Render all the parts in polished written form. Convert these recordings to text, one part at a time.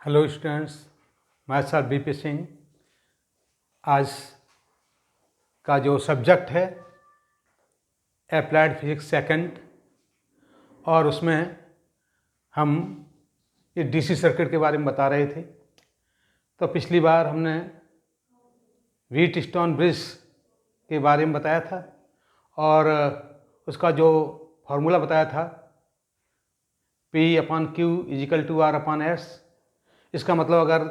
Hello students, मैं sir BP Singh. आज का जो सब्जेक्ट है अप्लाइड फिजिक्स सेकंड, और उसमें हम ये डीसी सर्किट के बारे में बता रहे थे। तो पिछली बार हमने व्हीटस्टोन ब्रिज के बारे में बताया था और उसका जो फार्मूला बताया था P/Q = R/S। इसका मतलब अगर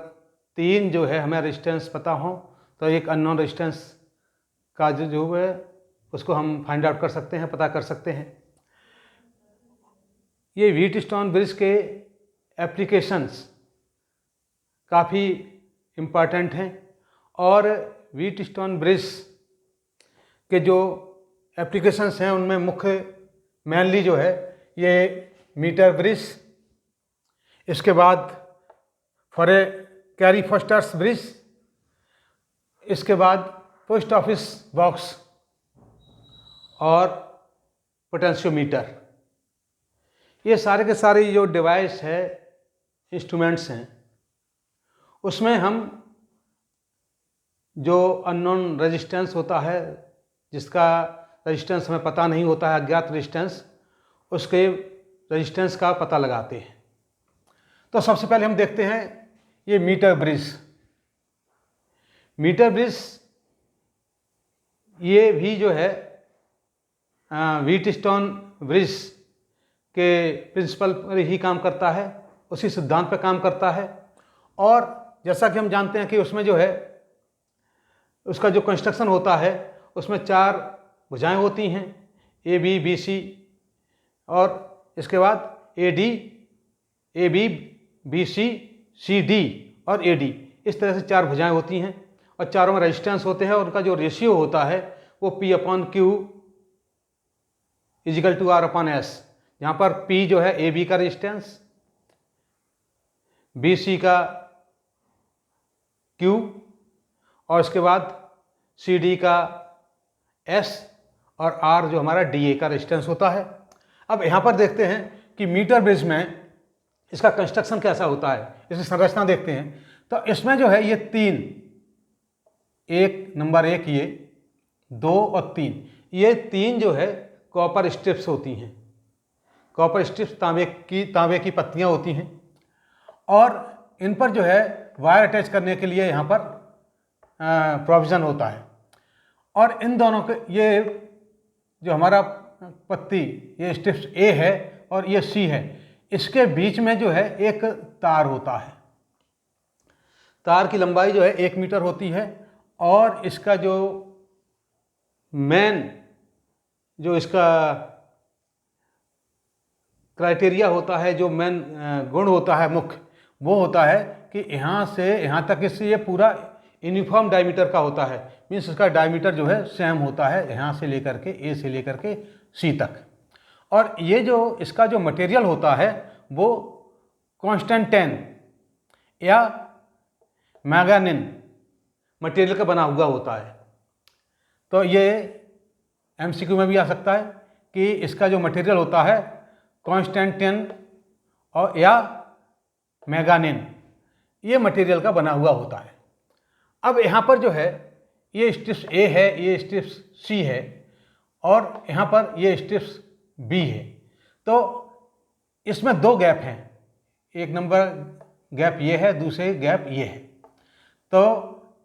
तीन जो है हमें रेजिस्टेंस पता हो तो एक अननोन रेजिस्टेंस का जो है उसको हम फाइंड आउट कर सकते हैं, पता कर सकते हैं। ये व्हीटस्टोन ब्रिज के एप्लीकेशंस काफ़ी इम्पॉर्टेंट हैं और व्हीटस्टोन ब्रिज के जो एप्लीकेशंस हैं उनमें मुख्य मेनली जो है ये मीटर ब्रिज, इसके बाद for a carry fosters bridge, इसके बाद पोस्ट ऑफिस बॉक्स और पोटेंशियोमीटर। ये सारे के सारे जो डिवाइस है, इंस्ट्रूमेंट्स हैं, उसमें हम जो अननोन रेजिस्टेंस होता है, जिसका रेजिस्टेंस हमें पता नहीं होता है, अज्ञात रेजिस्टेंस, उसके रेजिस्टेंस का पता लगाते हैं। तो सबसे पहले हम देखते हैं ये मीटर ब्रिज। मीटर ब्रिज ये भी जो है व्हीटस्टोन ब्रिज के प्रिंसिपल पर ही काम करता है, उसी सिद्धांत पर काम करता है। और जैसा कि हम जानते हैं कि उसमें जो है उसका जो कंस्ट्रक्शन होता है उसमें चार भुजाएं होती हैं, ए बी बी सी, और इसके बाद A D, A B, B C, C D और ए डी। इस तरह से चार भुजाएं होती हैं और चारों में रेजिस्टेंस होते हैं और उनका जो रेशियो होता है वो P/Q = R/S, जहाँ पर P जो है ए बी का रेजिस्टेंस, बी सी का Q और इसके बाद सी डी का S और R जो हमारा डी ए का रेजिस्टेंस होता है। अब यहाँ पर देखते हैं कि मीटर ब्रिज में इसका कंस्ट्रक्शन कैसा होता है, इसकी संरचना देखते हैं। तो इसमें जो है ये तीन, नंबर एक, ये दो और तीन, ये तीन जो है कॉपर स्ट्रिप्स होती हैं। कॉपर स्ट्रिप्स तांबे की पत्तियां होती हैं और इन पर जो है वायर अटैच करने के लिए यहाँ पर प्रोविज़न होता है। और इन दोनों के ये जो हमारा पत्ती, ये स्ट्रिप्स ए है और ये सी है, इसके बीच में जो है एक तार होता है। तार की लंबाई जो है 1 मीटर होती है और इसका जो मेन जो इसका क्राइटेरिया होता है, जो मेन गुण होता है मुख्य, वो होता है कि यहाँ से यहाँ तक इससे ये पूरा यूनिफॉर्म डायमीटर का होता है। मीन्स इसका डायमीटर जो है सेम होता है, यहाँ से लेकर के ए से लेकर के सी तक। और ये जो इसका जो मटेरियल होता है वो कॉन्स्टेंटेन या मैंगानीन मटेरियल का बना हुआ होता है। तो ये एमसीक्यू में भी आ सकता है कि इसका जो मटेरियल होता है कॉन्स्टेंटेन और या मैंगानीन, ये मटेरियल का बना हुआ होता है। अब यहाँ पर जो है ये स्ट्रिप्स ए है, ये स्ट्रिप्स सी है और यहाँ पर ये स्ट्रिप्स बी है। तो इसमें दो गैप हैं, एक नंबर गैप ये है, दूसरे गैप ये है। तो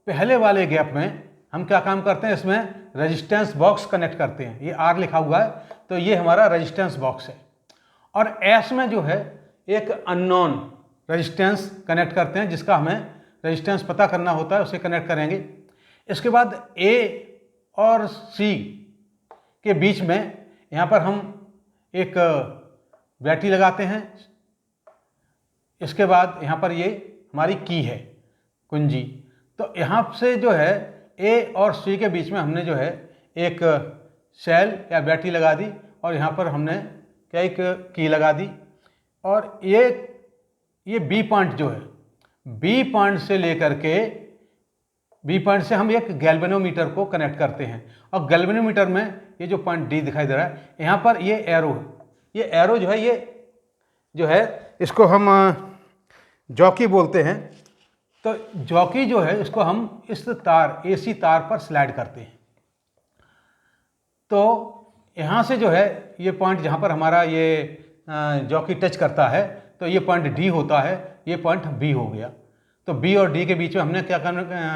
पहले वाले गैप में हम क्या काम करते हैं, इसमें रेजिस्टेंस बॉक्स कनेक्ट करते हैं। ये आर लिखा हुआ है तो ये हमारा रेजिस्टेंस बॉक्स है। और एस में जो है एक अननोन रेजिस्टेंस कनेक्ट करते हैं, जिसका हमें रेजिस्टेंस पता करना होता है, उसे कनेक्ट करेंगे। इसके बाद ए और सी के बीच में यहाँ पर हम एक बैटरी लगाते हैं। इसके बाद यहाँ पर ये हमारी की है, कुंजी। तो यहाँ से जो है ए और सी के बीच में हमने जो है एक सेल या बैटरी लगा दी और यहाँ पर हमने क्या एक की लगा दी। और ये बी पॉइंट जो है, बी पॉइंट से लेकर के बी पॉइंट से हम एक गैल्वेनोमीटर को कनेक्ट करते हैं। और गैल्वेनोमीटर में ये जो पॉइंट डी दिखाई दे रहा है, यहाँ पर ये एरो है। ये एरो जो है, ये जो है इसको हम जॉकी बोलते हैं। तो जॉकी जो है इसको हम इस तार AC तार पर स्लाइड करते हैं। तो यहाँ से जो है ये पॉइंट जहाँ पर हमारा ये जॉकी टच करता है, तो ये पॉइंट D होता है, ये पॉइंट B हो गया। तो B और D के बीच में हमने क्या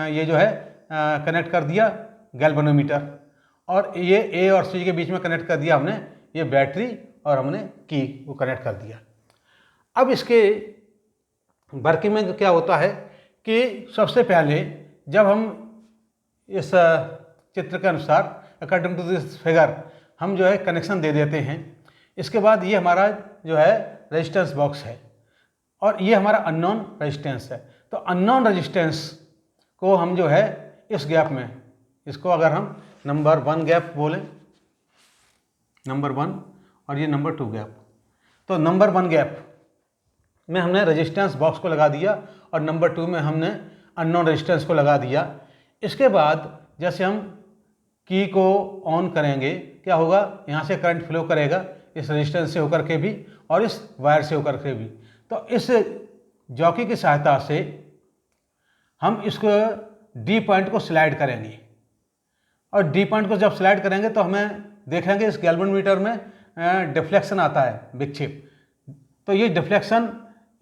ये जो है कनेक्ट कर दिया गैल्वेनोमीटर, और ये A और C के बीच में कनेक्ट कर दिया हमने ये बैटरी, और हमने की वो कनेक्ट कर दिया। अब इसके वर्किंग में क्या होता है कि सबसे पहले जब हम इस चित्र के अनुसार अकॉर्डिंग टू दिस फिगर हम जो है कनेक्शन दे देते हैं, इसके बाद ये हमारा जो है रेजिस्टेंस बॉक्स है और ये हमारा अननोन रेजिस्टेंस है। तो अननोन रेजिस्टेंस को हम जो है इस गैप में, इसको अगर हम नंबर 1 गैप बोलें, नंबर 1, और ये नंबर 2 गैप, तो नंबर 1 गैप में हमने रेजिस्टेंस बॉक्स को लगा दिया और नंबर 2 में हमने अननोन रेजिस्टेंस को लगा दिया। इसके बाद जैसे हम की को ऑन करेंगे, क्या होगा, यहाँ से करंट फ्लो करेगा इस रेजिस्टेंस से होकर के भी और इस वायर से होकर के भी। तो इस जॉकी की सहायता से हम इसको D पॉइंट को स्लाइड करेंगे, और D पॉइंट को जब स्लाइड करेंगे तो हमें देखेंगे इस गैल्वेनोमीटर में डिफ्लेक्शन आता है, विक्षेप। तो ये डिफ्लेक्शन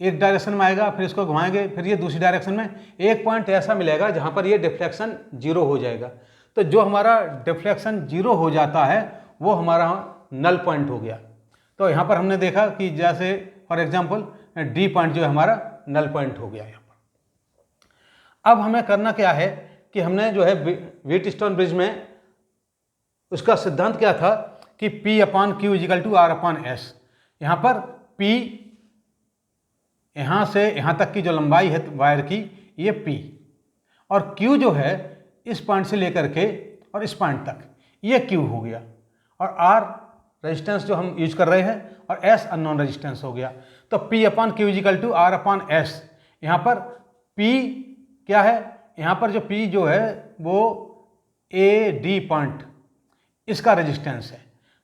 एक डायरेक्शन में आएगा, फिर इसको घुमाएंगे, फिर ये दूसरी डायरेक्शन में, एक पॉइंट ऐसा मिलेगा जहाँ पर ये डिफ्लेक्शन 0 हो जाएगा। तो जो हमारा डिफ्लेक्शन 0 हो जाता है वो हमारा नल पॉइंट हो गया। तो यहाँ पर हमने देखा कि जैसे फॉर एग्जांपल D पॉइंट जो है हमारा नल पॉइंट हो गया यहाँ पर। अब हमें करना क्या है कि हमने जो है व्हीटस्टोन ब्रिज में उसका सिद्धांत क्या था कि P/Q = R/S। यहाँ पर P, यहाँ से यहाँ तक की जो लंबाई है वायर की, ये P, और Q जो है इस पॉइंट से लेकर के और इस पॉइंट तक, ये Q हो गया, और R रेजिस्टेंस जो हम यूज कर रहे हैं, और S अननोन रेजिस्टेंस हो गया। तो P/Q = R/S। यहाँ पर P क्या है, यहाँ पर जो P जो है वो AD पॉइंट इसका रेजिस्टेंस है।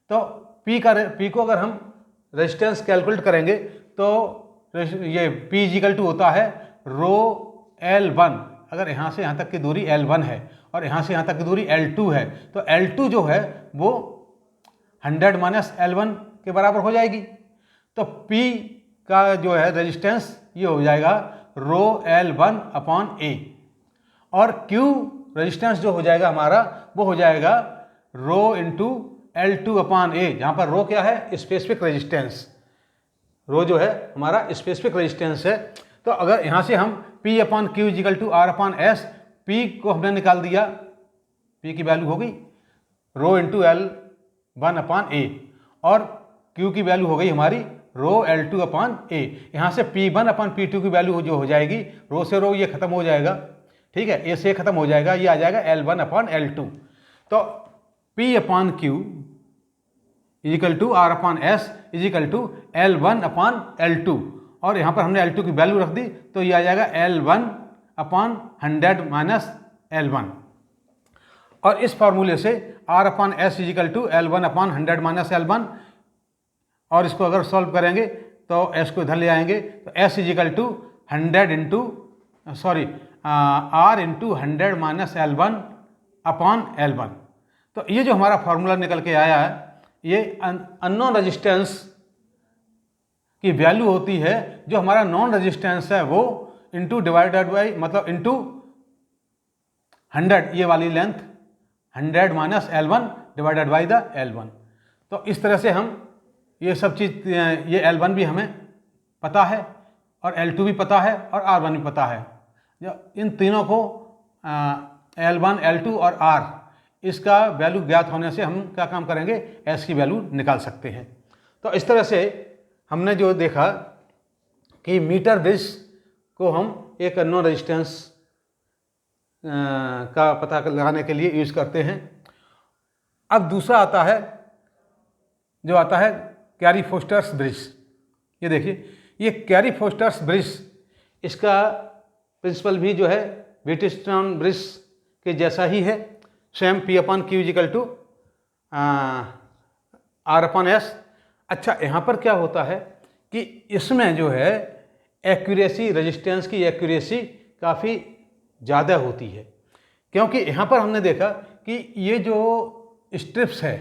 तो P को अगर हम रेजिस्टेंस कैलकुलेट करेंगे तो ये P = होता है ρL1। अगर यहाँ से यहाँ तक की दूरी L1 है और यहाँ से यहाँ तक की दूरी L2 है, तो L2 जो है वो 100 - L1 के बराबर हो जाएगी। तो P का जो है रेजिस्टेंस ये हो जाएगा ρL1/A, और Q रेजिस्टेंस जो हो जाएगा हमारा वो हो जाएगा ρ×L2/A, जहाँ पर रो क्या है, स्पेसिफिक रेजिस्टेंस। रो जो है हमारा स्पेसिफिक रेजिस्टेंस है। तो अगर यहाँ से हम P/Q = R/S, P को हमने निकाल दिया, P की वैल्यू हो गई ρ×L1/A, और Q की वैल्यू हो गई हमारी ρL2/A। यहाँ से P1/P2 की वैल्यू जो हो जाएगी, रो से रो ये खत्म हो जाएगा, ठीक है, A से खत्म हो जाएगा, ये आ जाएगा L1/L2। तो P/Q = R/S = L1/L2, और यहाँ पर हमने L2 की वैल्यू रख दी, तो ये आ जाएगा L1/100 - L1। और इस फॉर्मूले से R/S = L1/100 - L1, और इसको अगर सॉल्व करेंगे तो S को इधर ले आएंगे, तो S = R × 100 - L1/L1। तो ये जो हमारा फॉर्मूला निकल के आया है, ये अननोन रेजिस्टेंस की वैल्यू होती है, जो हमारा नॉन रेजिस्टेंस है वो इंटू डिवाइडेड बाई, मतलब इंटू 100, ये वाली length 100 - L1 divided by the L1। तो इस तरह से हम ये सब चीज़, ये L1 भी हमें पता है और L2 भी पता है और R1 भी पता है। इन तीनों को L1, L2 और R, इसका वैल्यू ज्ञात होने से हम क्या काम करेंगे, S की वैल्यू निकाल सकते हैं। तो इस तरह से हमने जो देखा कि मीटर ब्रिज को हम एक अननोन रेजिस्टेंस का पता लगाने के लिए यूज करते हैं। अब दूसरा आता है, जो आता है कैरी-फोस्टर्स ब्रिज। ये देखिए, ये कैरी-फोस्टर्स ब्रिज, इसका प्रिंसिपल भी जो है व्हीटस्टोन ब्रिज के जैसा ही है, सेम P/Q = R/S। अच्छा, यहाँ पर क्या होता है कि इसमें जो है एक्यूरेसी, रेजिस्टेंस की एक्यूरेसी काफ़ी ज़्यादा होती है, क्योंकि यहाँ पर हमने देखा कि ये जो स्ट्रिप्स है,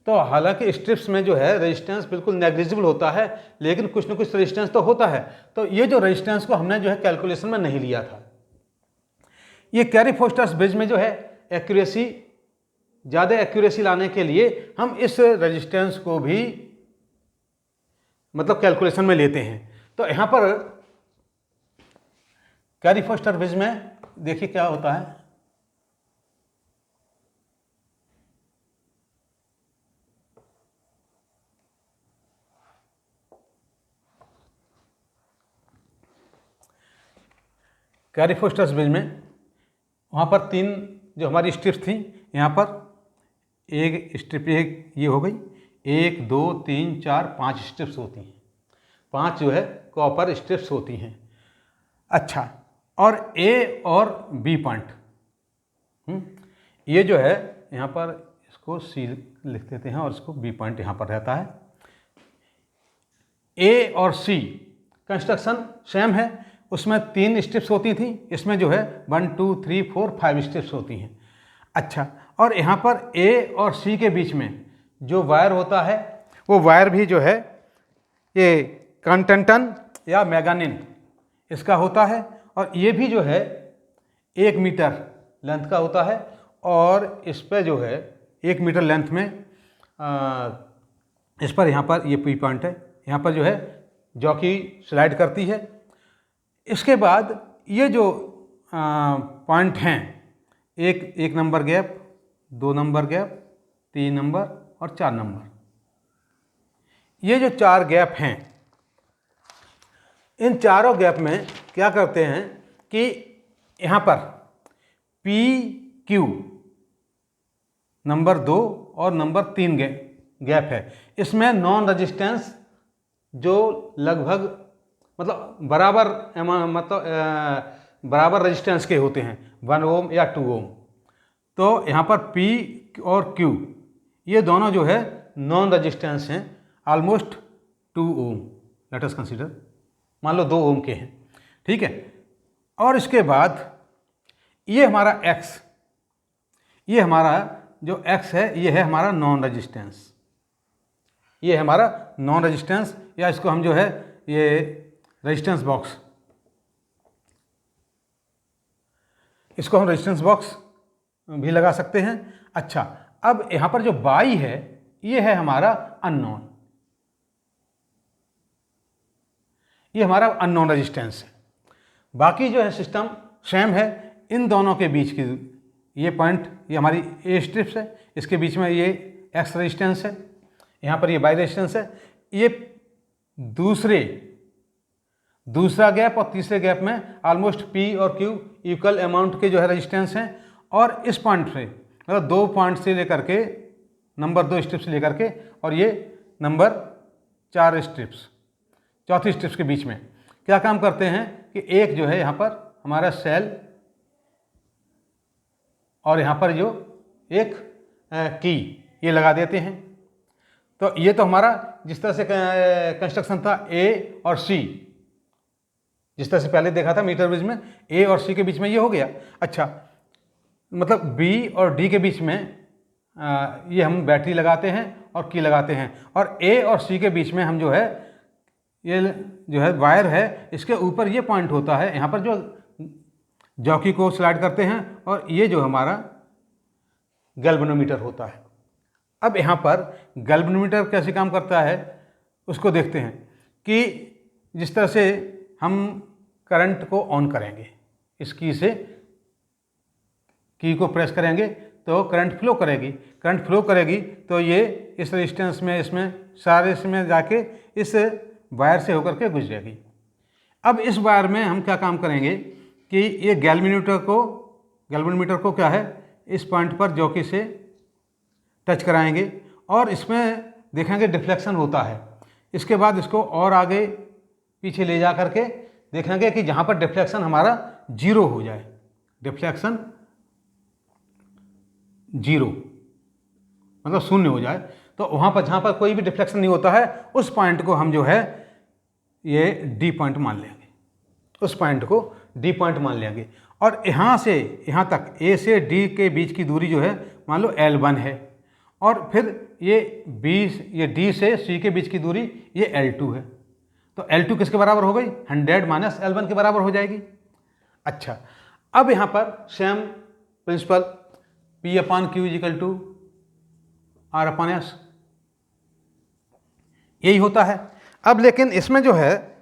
तो हालांकि स्ट्रिप्स में जो है रेजिस्टेंस बिल्कुल नेग्लिजिबल होता है, लेकिन कुछ ना कुछ रेजिस्टेंस तो होता है। तो ये जो रेजिस्टेंस को हमने जो है कैलकुलेशन में नहीं लिया था। ये कैरी फोस्टर्स ब्रिज में जो है एक्यूरेसी, ज़्यादा एक्यूरेसी लाने के लिए हम इस रेजिस्टेंस को भी मतलब कैलकुलेशन में लेते हैं। तो यहाँ पर कैरी फोस्टर ब्रिज में देखिए क्या होता है। कैरी फोस्टर्स ब्रिज में वहाँ पर 3 जो हमारी स्ट्रिप्स थी, यहाँ पर एक स्ट्रिप एक ये हो गई, 1 2 3 4 5 स्ट्रिप्स होती हैं, 5 जो है कॉपर स्ट्रिप्स होती हैं। अच्छा, और ए और बी पॉइंट, ये जो है यहाँ पर इसको सी लिख देते हैं और इसको बी पॉइंट यहाँ पर रहता है। ए और सी कंस्ट्रक्शन सेम है, उसमें 3 स्ट्रिप्स होती थी, इसमें जो है 1 2 3 4 5 स्ट्रिप्स होती हैं। अच्छा, और यहाँ पर ए और सी के बीच में जो वायर होता है वो वायर भी जो है ये कंटंटन या मैगानिन इसका होता है, और ये भी जो है 1 मीटर लेंथ का होता है, और इस पर जो है 1 मीटर लेंथ में इस पर यहाँ पर ये पी पॉइंट है, यहाँ पर जो है जॉकी स्लाइड करती है। इसके बाद ये जो पॉइंट हैं, एक number gap, 2 number gap, 3 number और 4 नंबर, ये जो 4 गैप हैं, इन चारों गैप में क्या करते हैं कि यहाँ पर पी क्यू नंबर 2 और नंबर 3 गैप है, इसमें नॉन रजिस्टेंस जो लगभग मतलब बराबर रेजिस्टेंस के होते हैं, 1 ओम या 2 ओम। तो यहाँ पर P और Q ये दोनों जो है नॉन रजिस्टेंस हैं, ऑलमोस्ट 2 ओम, लेट अस कंसीडर, मान लो 2 ओम के हैं, ठीक है। और इसके बाद ये हमारा X, ये हमारा जो X है ये है हमारा नॉन रजिस्टेंस, ये है हमारा नॉन रजिस्टेंस, या इसको हम जो है ये रेजिस्टेंस बॉक्स, इसको हम रेजिस्टेंस बॉक्स भी लगा सकते हैं। अच्छा, अब यहाँ पर जो बाई है ये है हमारा अननोन, ये हमारा अननोन रेजिस्टेंस है। बाकी जो है सिस्टम सेम है, इन दोनों के बीच की ये पॉइंट, ये हमारी ए स्ट्रिप्स है, इसके बीच में ये एक्स रेजिस्टेंस है, यहाँ पर ये बाई रेजिस्टेंस है। ये दूसरा गैप और तीसरे गैप में ऑलमोस्ट पी और क्यू इक्वल अमाउंट के जो है रेजिस्टेंस हैं, और इस पॉइंट से मतलब 2 पॉइंट से लेकर के नंबर 2 स्ट्रिप्स लेकर के और ये नंबर 4 स्ट्रिप्स, चौथी स्ट्रिप्स के बीच में क्या काम करते हैं कि एक जो है यहाँ पर हमारा सेल, और यहाँ पर जो एक की ये लगा देते हैं। तो ये तो हमारा जिस तरह से कंस्ट्रक्शन था ए और सी, जिस तरह से पहले देखा था मीटर ब्रिज में, ए और सी के बीच में ये हो गया। अच्छा, मतलब बी और डी के बीच में ये हम बैटरी लगाते हैं और की लगाते हैं, और ए और सी के बीच में हम जो है ये जो है वायर है, इसके ऊपर ये पॉइंट होता है, यहाँ पर जो जॉकी को स्लाइड करते हैं, और ये जो हमारा गैल्वेनोमीटर होता है। अब यहाँ पर गैल्वेनोमीटर कैसे काम करता है उसको देखते हैं कि जिस तरह से हम करंट को ऑन करेंगे, इस की से की को प्रेस करेंगे तो करंट फ्लो करेगी, करंट फ्लो करेगी तो ये इस रेजिस्टेंस में, इसमें सारे इसमें जाके इस वायर से होकर के गुजरेगी। अब इस वायर में हम क्या काम करेंगे कि ये गैल्वेनोमीटर को क्या है, इस पॉइंट पर जॉकी से टच कराएंगे और इसमें देखेंगे डिफ्लेक्शन होता है। इसके बाद इसको और आगे पीछे ले जा करके देखेंगे कि जहाँ पर डिफ्लेक्शन हमारा 0 हो जाए, डिफ्लेक्शन 0 मतलब शून्य हो जाए, तो वहाँ पर जहाँ पर कोई भी डिफ्लेक्शन नहीं होता है उस पॉइंट को हम जो है ये डी पॉइंट मान लेंगे, उस पॉइंट को डी पॉइंट मान लेंगे। और यहाँ से यहाँ तक ए से डी के बीच की दूरी जो है मान लो L1 है, और फिर ये डी से सी के बीच की दूरी ये L2 है। तो L2 किसके बराबर हो गई? 100 माइनस L1 के बराबर हो जाएगी। अच्छा, अब यहाँ पर same principle P upon Q is equal to R upon S, यही होता है। अब लेकिन इसमें जो है,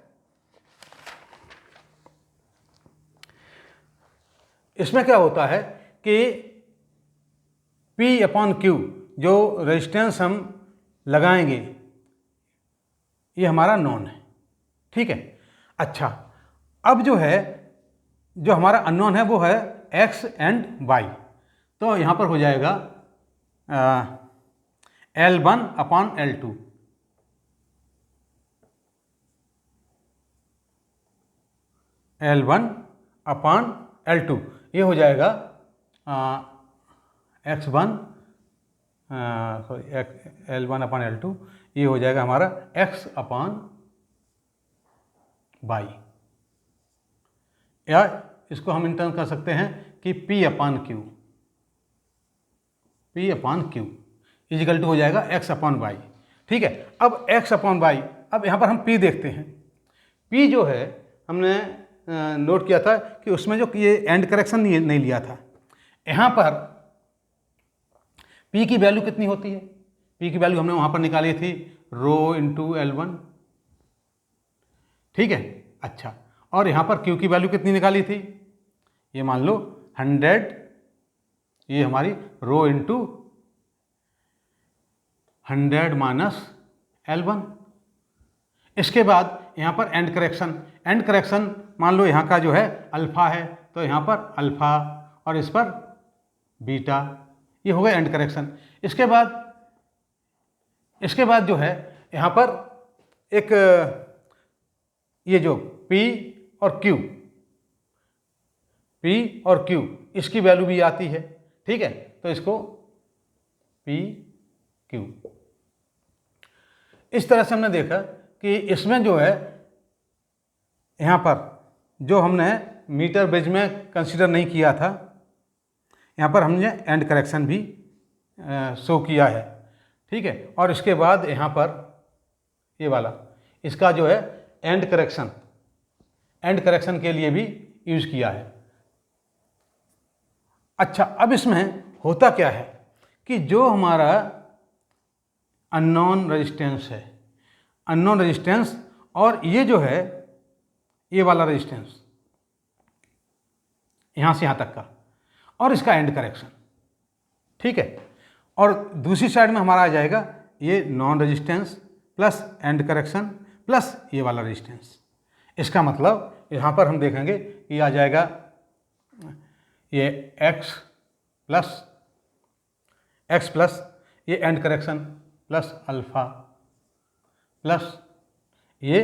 इसमें क्या होता है कि P अपॉन Q जो रेजिस्टेंस हम लगाएंगे ये हमारा नॉन है, ठीक है। अच्छा, अब जो है, जो हमारा अननोन है वो है x एंड y, तो यहाँ पर हो जाएगा L1 upon L2, L1 upon L2, ये हो जाएगा x1 L1 अपॉन L2, ये हो जाएगा हमारा x अपॉन y, या इसको हम इंटर्न कर सकते हैं कि P upon Q is equal to हो जाएगा x अपॉन y, ठीक है। अब x अपॉन y, अब यहाँ पर हम P देखते हैं। P जो है हमने नोट किया था कि उसमें जो ये एंड करेक्शन नहीं लिया था। यहाँ पर P की वैल्यू कितनी होती है? P की वैल्यू हमने वहाँ पर निकाली थी रो इंटू L1, ठीक है। अच्छा, और यहाँ पर Q की वैल्यू कितनी निकाली थी? ये मान लो 100, ये हमारी रो इंटू 100 माइनस L1। इसके बाद यहाँ पर एंड करेक्शन मान लो यहाँ का जो है अल्फ़ा है, तो यहाँ पर अल्फ़ा और इस पर बीटा, ये हो गया एंड करेक्शन। इसके बाद जो है यहाँ पर एक ये जो P और Q इसकी वैल्यू भी आती है, ठीक है। तो इसको P Q, इस तरह से हमने देखा कि इसमें जो है यहाँ पर जो हमने मीटर बेज में कंसीडर नहीं किया था, यहाँ पर हमने एंड करेक्शन भी शो किया है, ठीक है। और इसके बाद यहाँ पर ये वाला इसका जो है एंड करेक्शन के लिए भी यूज़ किया है। अच्छा, अब इसमें होता क्या है कि जो हमारा अननोन रेजिस्टेंस और ये जो है ये वाला रेजिस्टेंस यहाँ से यहाँ तक का, और इसका एंड करेक्शन, ठीक है। और दूसरी साइड में हमारा आ जाएगा ये non resistance plus and correction plus ये वाला रेजिस्टेंस। इसका मतलब यहाँ पर हम देखेंगे कि आ जाएगा ये x प्लस ये and correction plus alpha plus ये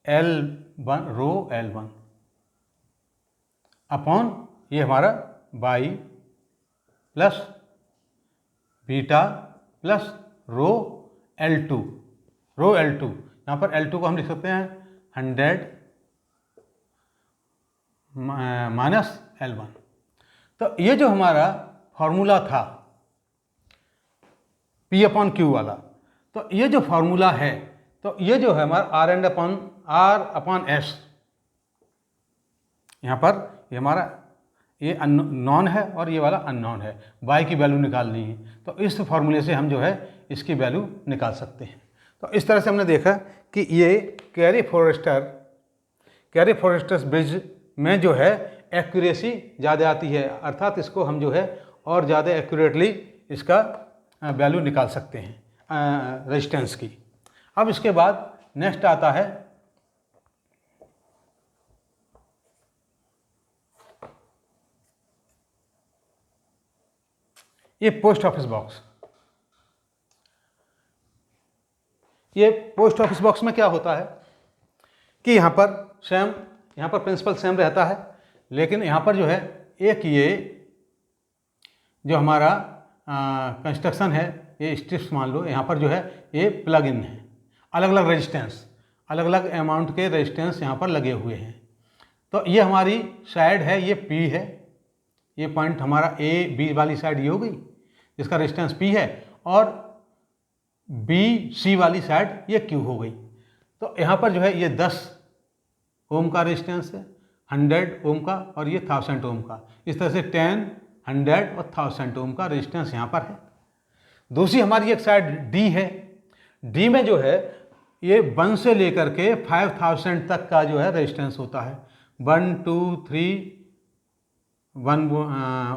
L1 रो L1 अपॉन ये हमारा y प्लस बीटा प्लस रो L2। यहाँ पर L2 को हम लिख सकते हैं 100 माइनस L1। तो ये जो हमारा फॉर्मूला था P अपॉन Q वाला, तो ये जो फॉर्मूला है, तो ये जो है हमारा R अपॉन S, यहाँ पर ये हमारा ये नॉन है और ये वाला अननोन है, y की वैल्यू निकालनी है। तो इस फॉर्मूले से हम जो है इसकी वैल्यू निकाल सकते हैं। तो इस तरह से हमने देखा कि ये कैरी फॉरेस्टर्स ब्रिज में जो है एक्यूरेसी ज़्यादा आती है, अर्थात इसको हम जो है और ज़्यादा एक्यूरेटली इसका वैल्यू निकाल सकते हैं रेजिस्टेंस की। अब इसके बाद नेक्स्ट आता है ये पोस्ट ऑफिस बॉक्स। ये पोस्ट ऑफिस बॉक्स में क्या होता है कि यहाँ पर प्रिंसिपल सेम रहता है, लेकिन यहाँ पर जो है एक ये जो हमारा कंस्ट्रक्शन है, ये स्ट्रिप्स मान लो, यहाँ पर जो है ये प्लग इन है, अलग अलग रेजिस्टेंस अलग अलग अमाउंट के रेजिस्टेंस यहाँ पर लगे हुए हैं। तो ये हमारी साइड है, ये P है, ये पॉइंट हमारा A B वाली साइड ये हो गई जिसका रेजिस्टेंस P है, और B C वाली साइड ये Q हो गई। तो यहाँ पर जो है ये 10 ओम का रेजिस्टेंस है, 100 ओम का, और ये 1000 ओम का। इस तरह से 10, 100 और 1000 ओम का रेजिस्टेंस यहाँ पर है। दूसरी हमारी एक साइड D है। D में जो है ये 1 से लेकर के 5000 तक का जो है रेजिस्टेंस होता है। 1, 2, 3, 1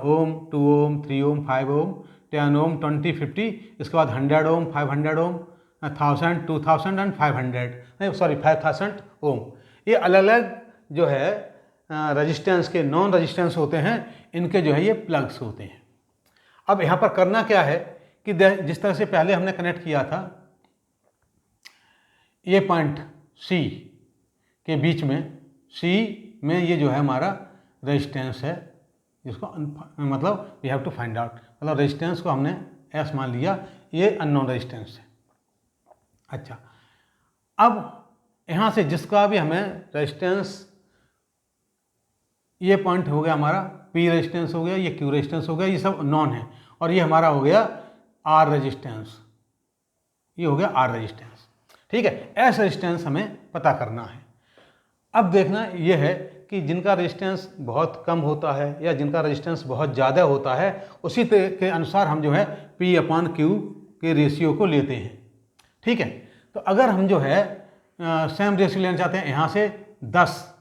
ओम, 2 ओम, 3 ओम, 5 ओम, 10 ओम, 20, 50, इसके बाद 100 ओम, 500 ओम, 1000, 2000 एंड 5000 ओम। ये अलग अलग जो है रेजिस्टेंस के नॉन रेजिस्टेंस होते हैं, इनके जो है ये प्लग्स होते हैं। अब यहाँ पर करना क्या है कि जिस तरह से पहले हमने कनेक्ट किया था, ये पॉइंट C के बीच में, C में ये जो है हमारा रेजिस्टेंस है, जिसको मतलब we have to find out, मतलब रेजिस्टेंस को हमने S मान लिया, ये अननोन रेजिस्टेंस है। अच्छा, अब यहाँ से जिसका भी हमें रेजिस्टेंस, ये पॉइंट हो गया हमारा P रेजिस्टेंस हो गया, ये Q रेजिस्टेंस हो गया, ये सब नॉन है, और ये हमारा हो गया R रेजिस्टेंस, ये हो गया R रेजिस्टेंस। ठीक है, S रेजिस्टेंस हमें पता करना है। अब देखना ये है कि जिनका रेजिस्टेंस बहुत कम होता है या जिनका रेजिस्टेंस बहुत ज़्यादा होता है, उसी के अनुसार हम जो है P/Q के रेशियो को लेते हैं। ठीक है, तो अगर हम जो है सेम रेशियो लेना चाहते हैं, यहाँ से 10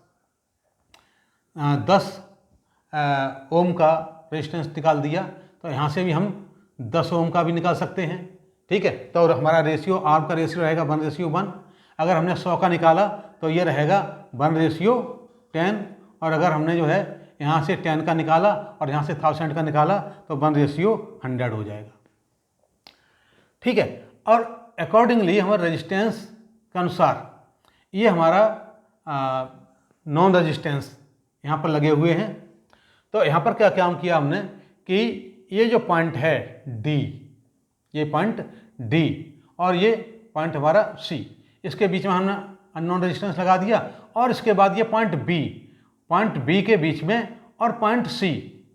ओम का रेजिस्टेंस निकाल दिया, तो यहाँ से भी हम 10 ओम का भी निकाल सकते हैं। ठीक है, तो हमारा रेशियो, आर का रेशियो रहेगा 1:1। अगर हमने 100 का निकाला तो ये रहेगा 1:10, और अगर हमने जो है यहाँ से 10 का निकाला और यहाँ से 1000 का निकाला तो 1:100 हो जाएगा। ठीक है, और अकॉर्डिंगली हमारे रेजिस्टेंस के अनुसार ये हमारा नॉन रेजिस्टेंस यहाँ पर लगे हुए हैं। तो यहाँ पर क्या काम किया हमने कि ये जो पॉइंट है D, ये पॉइंट D और ये पॉइंट हमारा C, इसके बीच में हमने अननोन रेजिस्टेंस लगा दिया, और इसके बाद ये पॉइंट B के बीच में और पॉइंट C,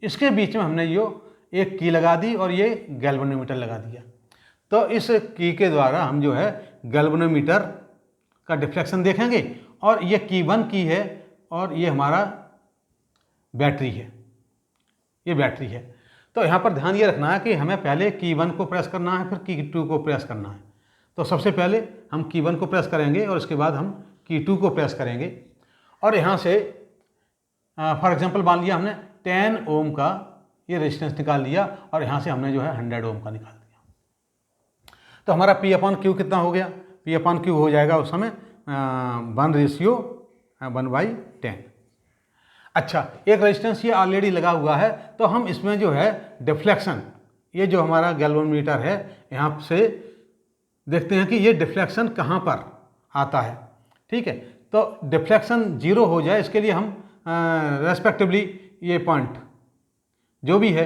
इसके बीच में हमने ये एक की लगा दी और ये गैल्वेनोमीटर लगा दिया। तो इस की के द्वारा हम जो है गैल्वेनोमीटर का डिफ्लेक्शन देखेंगे, और ये की 1 की है और ये हमारा बैटरी है, ये बैटरी है। तो यहाँ पर ध्यान ये रखना है कि हमें पहले की 1 को प्रेस करना है, फिर की 2 को प्रेस करना है। तो सबसे पहले हम की 1 को प्रेस करेंगे और उसके बाद हम की 2 को प्रेस करेंगे, और यहाँ से फॉर एग्जांपल मान लिया हमने 10 ओम का ये रेजिस्टेंस निकाल लिया, और यहाँ से हमने जो है 100 ओम का निकाल दिया। तो हमारा P/Q कितना हो गया? P/Q हो जाएगा उस समय 1:1/10। अच्छा, एक रेजिस्टेंस ये ऑलरेडी लगा हुआ है, तो हम इसमें जो है डिफ्लेक्शन, ये जो हमारा गैल्वेनोमीटर है, यहाँ से देखते हैं कि ये डिफ्लेक्शन कहाँ पर आता है। ठीक है, तो डिफ्लेक्शन 0 हो जाए, इसके लिए हम रेस्पेक्टिवली ये पॉइंट जो भी है,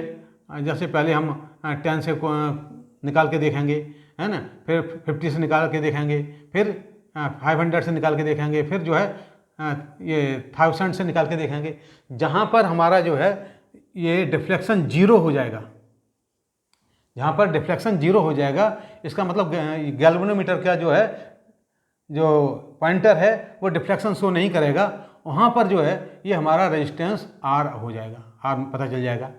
जैसे पहले हम 10 से निकाल के देखेंगे, है ना, फिर 50 से निकाल के देखेंगे, फिर 500 से निकाल के देखेंगे, फिर जो है ये 1000 से निकाल के देखेंगे। जहाँ पर हमारा जो है ये डिफ्लेक्शन 0 हो जाएगा, जहाँ पर डिफ्लेक्शन 0 हो जाएगा, इसका मतलब गैल्वेनोमीटर का जो है जो पॉइंटर है वो डिफ्लेक्शन शो नहीं करेगा, वहाँ पर जो है ये हमारा रेजिस्टेंस R हो जाएगा, R पता चल जाएगा।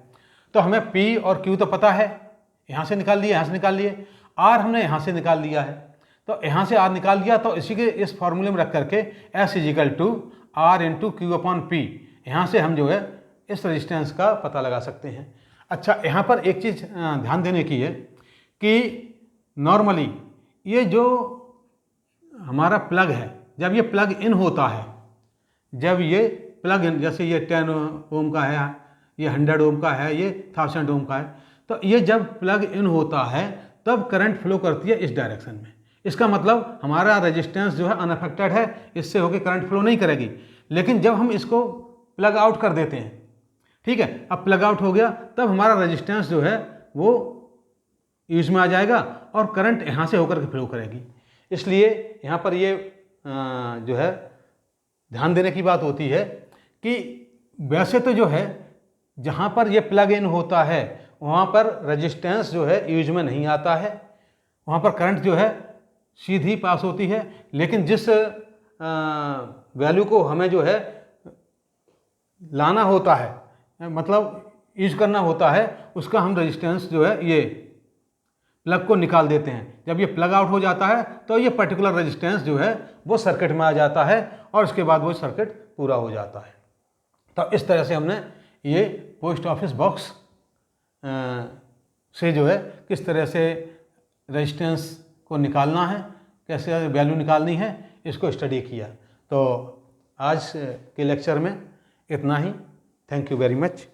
तो हमें P और Q तो पता है, यहाँ से निकाल लिए, यहाँ से निकाल लिए, R हमने यहाँ से निकाल लिया है, तो यहाँ से R निकाल लिया, तो इसी के इस फॉर्मूले में रख करके S = R × Q/P, यहाँ से हम जो है इस रेजिस्टेंस का पता लगा सकते हैं। अच्छा, यहाँ पर एक चीज़ ध्यान देने की है कि नॉर्मली ये जो हमारा प्लग है, जब ये प्लग इन होता है, जब ये प्लग इन, जैसे ये 10 ओम का है, ये 100 ओम का है, ये 1000 ओम का है, तो ये जब प्लग इन होता है तब करंट फ्लो करती है इस डायरेक्शन में। इसका मतलब हमारा रेजिस्टेंस जो है अनअफेक्टेड है, इससे होकर करंट फ्लो नहीं करेगी। लेकिन जब हम इसको प्लग आउट कर देते हैं, ठीक है, अब प्लग आउट हो गया, तब हमारा रेजिस्टेंस जो है वो यूज में आ जाएगा और करंट यहाँ से होकर के फ्लो करेगी। इसलिए यहाँ पर ये जो है ध्यान देने की बात होती है कि वैसे तो जो है जहाँ पर ये प्लग इन होता है वहाँ पर रेजिस्टेंस जो है यूज में नहीं आता है, वहाँ पर करंट जो है सीधी पास होती है, लेकिन जिस वैल्यू को हमें जो है लाना होता है, मतलब यूज करना होता है, उसका हम रेजिस्टेंस जो है ये प्लग को निकाल देते हैं। जब ये प्लग आउट हो जाता है तो ये पर्टिकुलर रेजिस्टेंस जो है वो सर्किट में आ जाता है और उसके बाद वो सर्किट पूरा हो जाता है। तो इस तरह से हमने ये पोस्ट ऑफिस बॉक्स से जो है किस तरह से रेजिस्टेंस को निकालना है, कैसे वैल्यू निकालनी है, इसको स्टडी किया। तो आज के लेक्चर में इतना ही। Thank you very much.